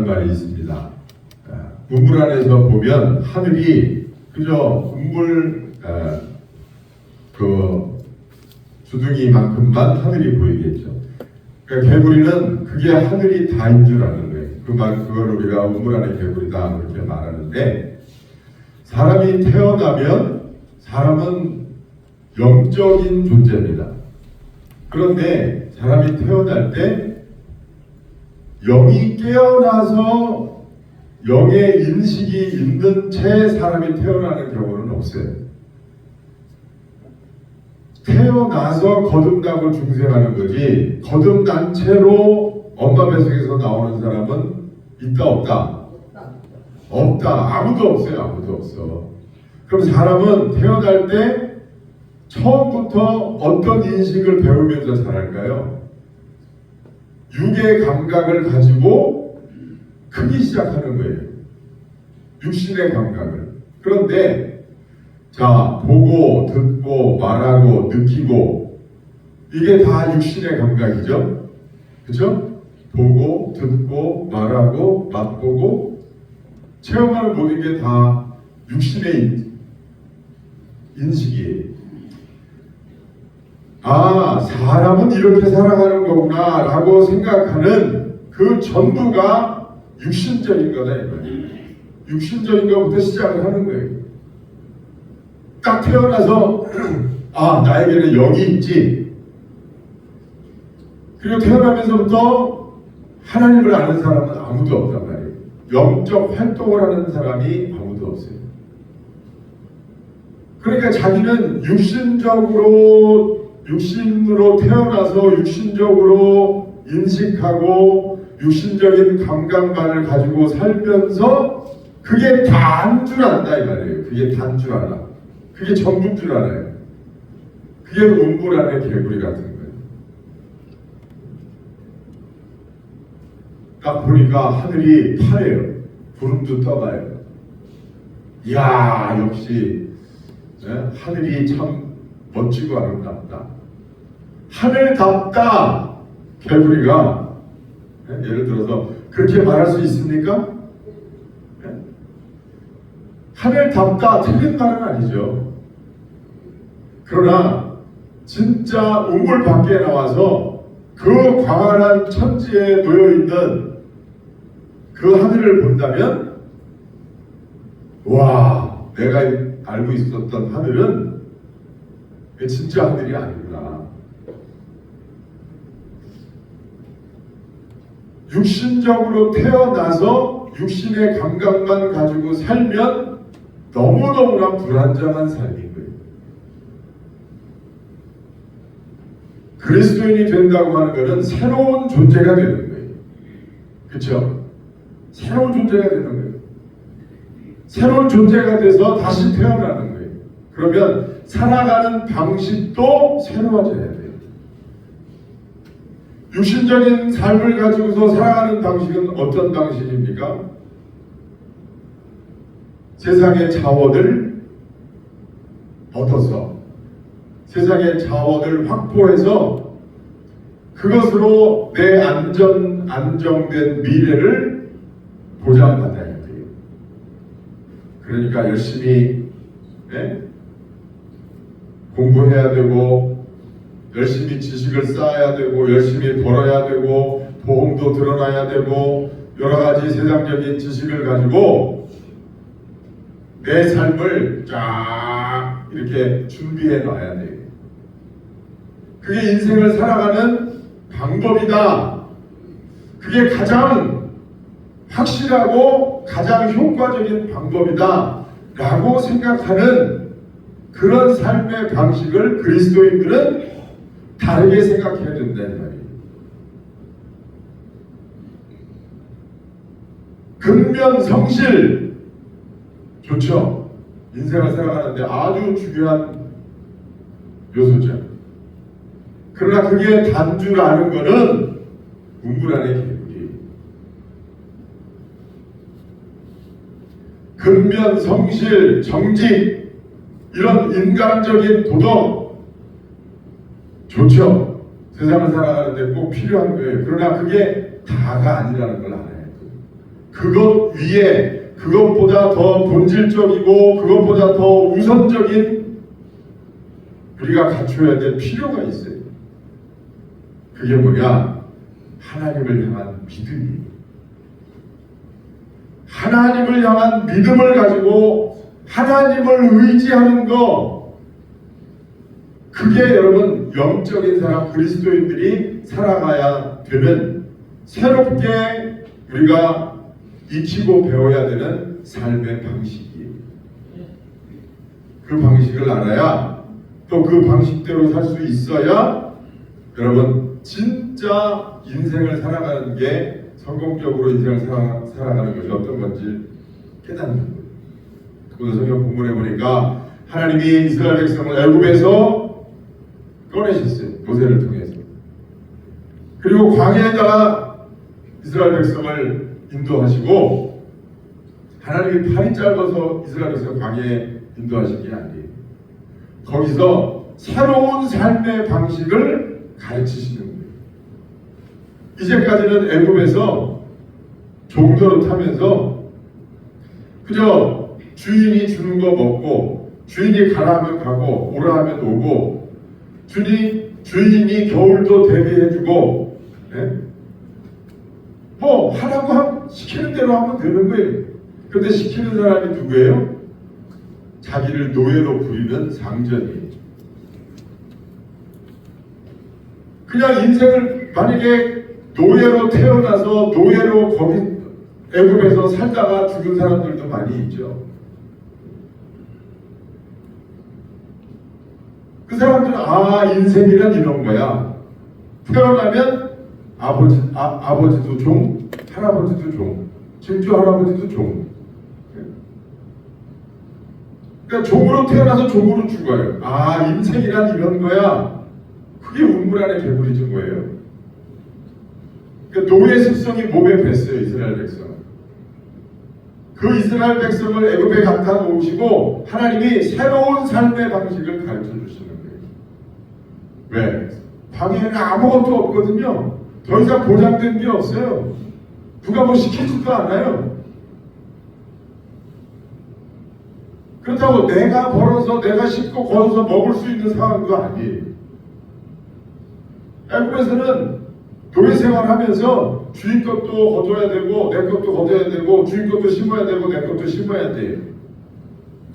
하는 말이 있습니다. 우물 안에서 보면 하늘이 그저 우물 그 주둥이만큼만 하늘이 보이겠죠. 그러니까 개구리는 그게 하늘이 다인 줄 아는 거예요. 그걸 우리가 우물 안의 개구리다 그렇게 말하는데, 사람이 태어나면 사람은 영적인 존재입니다. 그런데 사람이 태어날 때 영이 깨어나서 영의 인식이 있는 채 사람이 태어나는 경우는 없어요. 태어나서 거듭나고 중생하는 거지, 거듭난 채로 엄마 뱃속에서 나오는 사람은 있다 없다? 없다. 아무도 없어요. 아무도 없어. 그럼 사람은 태어날 때 처음부터 어떤 인식을 배우면서 자랄까요? 육의 감각을 가지고 크기 시작하는 거예요. 육신의 감각을. 그런데 자, 보고 듣고 말하고 느끼고 이게 다 육신의 감각이죠. 그렇죠? 보고 듣고 말하고 맛보고 체험하는 모든 게 다 육신의 인식이에요. 아, 사람은 이렇게 살아가는 거구나 라고 생각하는 그 전부가 육신적인 거다 이 말이에요. 육신적인 것부터 시작을 하는 거예요. 딱 태어나서 아, 나에게는 영이 있지. 그리고 태어나면서부터 하나님을 아는 사람은 아무도 없단 말이에요. 영적 활동을 하는 사람이 아무도 없어요. 그러니까 자기는 육신으로 태어나서 육신적으로 인식하고 육신적인 감각만을 가지고 살면서 그게 다인 줄 안다 이 말이에요. 그게 다인 줄 알아. 그게 전부인 줄 알아요. 그게 우물 안의 개구리 같은 거예요. 딱 보니까 하늘이 파래요. 구름도 떠가요. 이야, 역시 하늘이 참 멋지고 아름답다. 하늘답다. 개구리가 예를 들어서 그렇게 말할 수 있습니까? 하늘답다 틀린 말은 아니죠. 그러나 진짜 우물 밖에 나와서 그 광활한 천지에 놓여있는 그 하늘을 본다면, 와, 내가 알고 있었던 하늘은 진짜 하늘이 아니구나. 육신적으로 태어나서 육신의 감각만 가지고 살면 너무너무나 불안정한 삶인 거예요. 그리스도인이 된다고 하는 것은 새로운 존재가 되는 거예요. 그렇죠? 새로운 존재가 되는 거예요. 새로운 존재가 돼서 다시 태어나는 거예요. 그러면 살아가는 방식도 새로워져야 돼요. 육신적인 삶을 가지고서 살아가는 방식은 어떤 방식입니까? 세상의 자원을 얻어서 세상의 자원을 확보해서 그것으로 내 안정된 미래를 보장받아야 돼요. 그러니까 열심히 공부해야 되고, 열심히 지식을 쌓아야 되고, 열심히 벌어야 되고, 보험도 드러나야 되고, 여러 가지 세상적인 지식을 가지고 내 삶을 쫙 이렇게 준비해 놔야 돼요. 그게 인생을 살아가는 방법이다. 그게 가장 확실하고 가장 효과적인 방법이다 라고 생각하는 그런 삶의 방식을 그리스도인들은 다르게 생각해야 된다는 말이에요. 근면성실 좋죠. 인생을 살아가는데 아주 중요한 요소죠. 그러나 그게 단 줄 아는 거는 우물 안의 개구리. 근면, 성실, 정직 이런 인간적인 도덕 좋죠. 세상을 살아가는데 꼭 필요한 거예요. 그러나 그게 다가 아니라는 걸 알아야 돼요. 그것 위에 그것보다 더 본질적이고 그것보다 더 우선적인 우리가 갖춰야 될 필요가 있어요. 그게 뭐냐? 하나님을 향한 믿음이에요. 하나님을 향한 믿음을 가지고 하나님을 의지하는 거, 그게 여러분 영적인 사람 그리스도인들이 살아가야 되는 새롭게 우리가 익히고 배워야 되는 삶의 방식이에요. 그 방식을 알아야 또 그 방식대로 살 수 있어야 여러분 진짜 인생을 살아가는 게 성공적으로 인생을 살아가는 것이 어떤 건지 깨닫는 거예요. 오늘 성경 본문에 보니까 하나님이 이스라엘 백성을 애굽에서 꺼내셨어요. 모세를 통해서. 그리고 광야에다가 이스라엘 백성을 인도하시고, 하나님이 팔이 짧아서 이스라엘 백성을 광야에 인도하신 게 아니에요. 거기서 새로운 삶의 방식을 가르치시는 거예요. 이제까지는 애굽에서 종도로 타면서 그저 주인이 주는 거 먹고, 주인이 가라 하면 가고 오라 하면 오고, 주인이 겨울도 대비해주고, 네? 뭐 하라고 시키는 대로 하면 되는 거예요. 그런데 시키는 사람이 누구예요? 자기를 노예로 부리는 상전이에요. 그냥 인생을 만약에 노예로 태어나서 노예로 거기 애굽에서 살다가 죽은 사람들도 많이 있죠. 그 사람들은 인생이란 이런 거야. 태어나면 아버지도 종, 할아버지도 종, 증조 할아버지도 종. 그러니까 종으로 태어나서 종으로 죽어요. 인생이란 이런 거야. 그게 우물 안에 배부리진 거예요. 그러니까 노예 습성이 몸에 뱄어요. 이스라엘 백성. 그 이스라엘 백성을 애굽에 갖다 놓으시고 하나님이 새로운 삶의 방식을 가르쳐 주시는 거예요. 왜? 광야에는 아무것도 없거든요. 더 이상 보장된 게 없어요. 누가 뭐 시키지도 않아요. 그렇다고 내가 벌어서 내가 싣고 걸어서 먹을 수 있는 상황도 아니에요. 애굽에서는 노예 생활하면서 주인 것도 거둬야 되고 내 것도 거둬야 되고 주인 것도 심어야 되고 내 것도 심어야 돼요.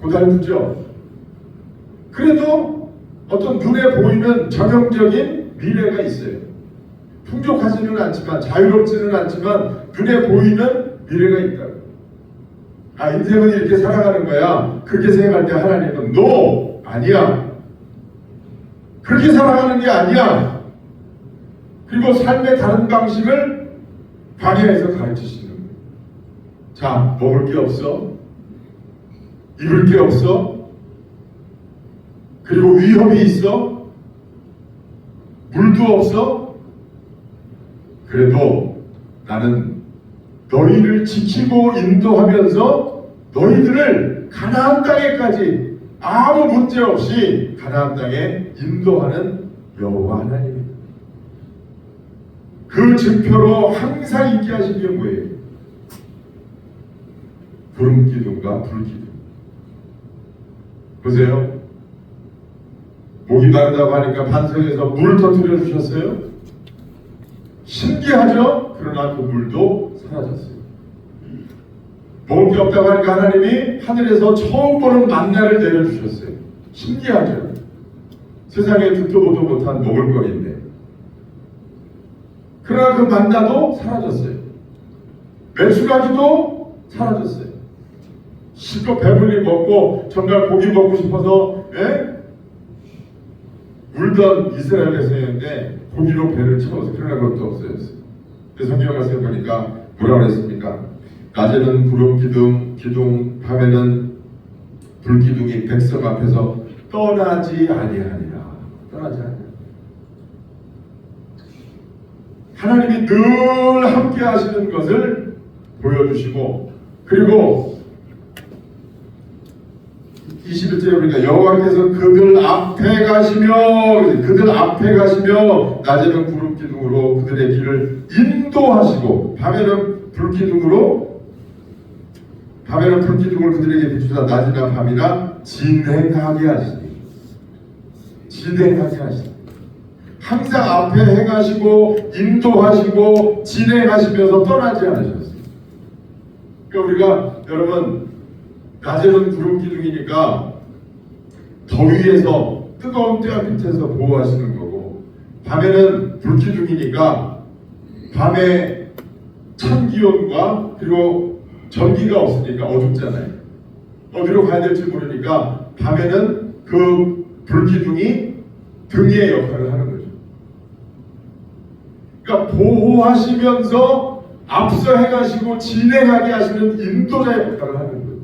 고달프죠. 그래도 어떤 눈에 보이는 전형적인 미래가 있어요. 풍족하지는 않지만, 자유롭지는 않지만 눈에 보이는 미래가 있다고. 인생은 이렇게 살아가는 거야. 그렇게 생각할 때 하나님은 NO! 아니야. 그렇게 살아가는 게 아니야. 그리고 삶의 다른 방식을 광야에서 가르치시는 거예요. 자, 먹을 게 없어. 입을 게 없어. 그리고 위험이 있어. 물도 없어. 그래도 나는 너희를 지키고 인도하면서 너희들을 가나안 땅에까지 아무 문제 없이 가나안 땅에 인도하는 여호와 하나님입니다. 그 증표로 항상 있게 하신 게 뭐예요? 구름 기둥과 불 기둥. 보세요. 목이 마르다고 하니까 반석에서 물을 터뜨려 주셨어요. 신기하죠? 그러나 그 물도 사라졌어요. 먹을 게 없다고 하니까 하나님이 하늘에서 처음 보는 만나를 내려주셨어요. 신기하죠? 세상에 듣도 보도 못한 먹을거리인데. 그러나 그 만나도 사라졌어요. 메추라기도 사라졌어요. 실컷 배불리 먹고 정말 고기 먹고 싶어서 울던 이스라엘 백성이었는데 고기로 배를 채워서 그러나 그것도 없어졌어요. 그래서 성경 말씀 보니까 뭐라고 그랬습니까? 낮에는 구름 기둥, 밤에는 불 기둥이 백성 앞에서 떠나지 아니하니라. 떠나지 아니하니라. 하나님이 늘 함께 하시는 것을 보여주시고, 그리고 21절에 보니까 여호와께서 그들 앞에 가시며 낮에는 구름 기둥으로 그들의 길을 인도하시고 밤에는 불 기둥으로 밤에는 불기둥을 그들에게 비추사 낮이나 밤이나 진행하게 하시니. 진행하게 하시니. 항상 앞에 행하시고 인도하시고 진행하시면서 떠나지 않으셨어요. 그러니까 우리가 여러분 낮에는 구름 기둥이니까 더위에서 뜨거운 뙤 밑에서 보호하시는 거고, 밤에는 불 기둥이니까 밤에 찬 기온과 그리고 전기가 없으니까 어둡잖아요. 어디로 가야 될지 모르니까 밤에는 그 불 기둥이 등의 역할을 하는 거죠. 그러니까 보호하시면서 앞서 행하시고 진행하게 하시는 인도자의 역할을 하는 거예요.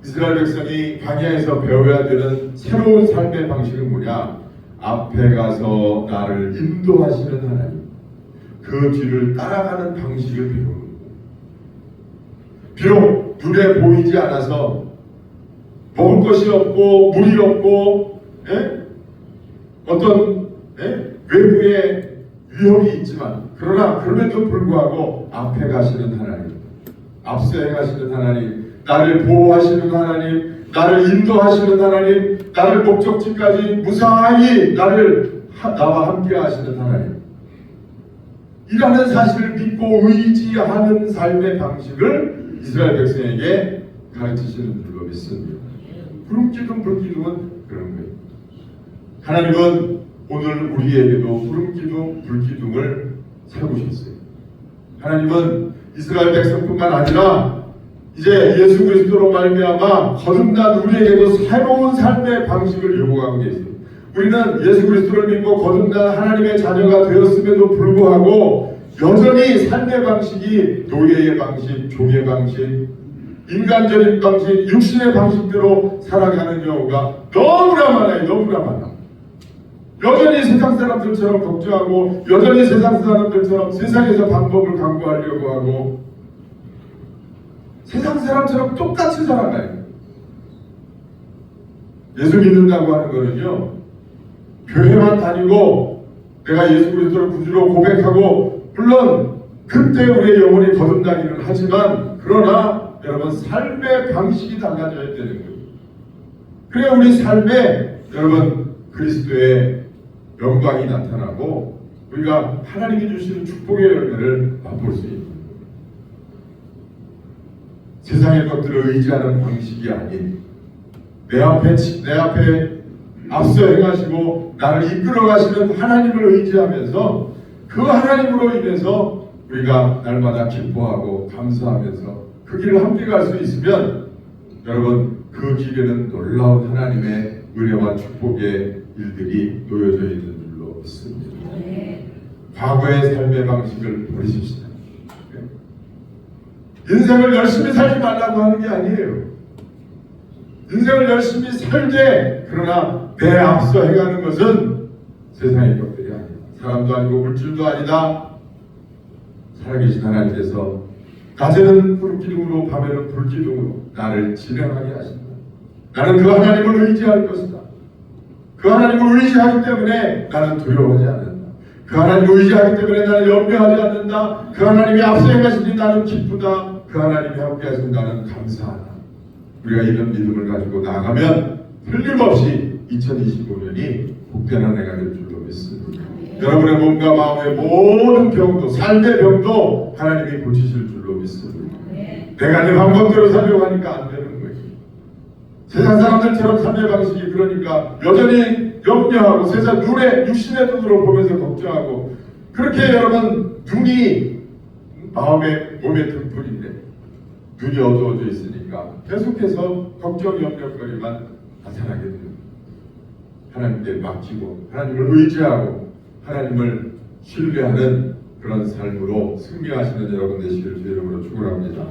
이스라엘 백성이 광야에서 배워야 되는 새로운 삶의 방식은 뭐냐? 앞에 가서 나를 인도하시는 하나님, 그 뒤를 따라가는 방식을 배우는 거예요. 비록 눈에 보이지 않아서 먹을 것이 없고 물이 없고 어떤 외부의 위협이 있지만, 그러나 그럼에도 불구하고 앞에 가시는 하나님, 앞서 행하시는 하나님, 나를 보호하시는 하나님, 나를 인도하시는 하나님, 나를 목적지까지 무사히 나와 함께 하시는 하나님, 이라는 사실을 믿고 의지하는 삶의 방식을 이스라엘 백성에게 가르치시는 줄로 믿습니다. 구름기둥, 불기둥은 그런 거예요. 하나님은 오늘 우리에게도 구름기둥, 불기둥을 세우셨어요. 하나님은 이스라엘 백성뿐만 아니라 이제 예수 그리스도로 말미암아 거듭난 우리에게도 새로운 삶의 방식을 요구하고 계세요. 우리는 예수 그리스도를 믿고 거듭난 하나님의 자녀가 되었음에도 불구하고 여전히 삶의 방식이 노예의 방식, 종의 방식, 인간적인 방식, 육신의 방식대로 살아가는 경우가 너무나 많아요. 너무나 많아. 여전히 세상 사람들처럼 걱정하고, 여전히 세상 사람들처럼 세상에서 방법을 강구하려고 하고, 세상 사람처럼 똑같이 살아가요. 예수 믿는다고 하는 거는요, 교회만 다니고 내가 예수 그리스도를 구주로 고백하고, 물론 그때 우리의 영혼이 거듭나기는 하지만, 그러나 여러분 삶의 방식이 달라져야 되는 거예요. 그래야 우리 삶에 여러분 그리스도의 영광이 나타나고 우리가 하나님이 주시는 축복의 열매를 맛볼 수 있는 거예요. 세상의 것들을 의지하는 방식이 아닌 내 앞에 앞서 행하시고 나를 이끌어 가시는 하나님을 의지하면서 그 하나님으로 인해서 우리가 날마다 기뻐하고 감사하면서 그 길을 함께 갈 수 있으면 여러분 그 길에는 놀라운 하나님의 은혜와 축복의 일들이 놓여져 있는 줄로 믿습니다. 과거의 삶의 방식을 버리십시다. 인생을 열심히 살지 말라고 하는 게 아니에요. 인생을 열심히 살되, 그러나 내 앞서 행하는 것은 세상의 것들이 아니다. 사람도 아니고 물질도 아니다. 살아계신 하나님께서 낮에는 불기둥으로 밤에는 불기둥으로 나를 진행하게 하신다. 나는 그 하나님을 의지할 것이다. 그 하나님을 의지하기 때문에 나는 두려워하지 않는다. 그 하나님을 의지하기 때문에 나는 염려하지 않는다. 그 하나님이 앞서 행하시니 나는 기쁘다. 그 하나님이 함께 하시니 나는 감사하다. 우리가 이런 믿음을 가지고 나가면 틀림없이 2025년이 복된 한 해가 될 줄로 믿습니다. 여러분의 몸과 마음의 모든 병도, 삶의 병도 하나님이 고치실 줄로 믿습니다. 내가 내 방법대로 살려고 하니까 안 되는 거예요. 세상 사람들처럼 삶의 방식이 그러니까 여전히 염려하고 세상 눈에 육신의 눈으로 보면서 걱정하고, 그렇게 여러분 눈이 마음의 몸의 등불인데 눈이 어두워져 있으니까 계속해서 걱정 염려거리만 나타나게 됩니다. 하나님께 맡기고 하나님을 의지하고 하나님을 신뢰하는 그런 삶으로 승리하시는 여러분 되시길 주의 이름으로 축원합니다.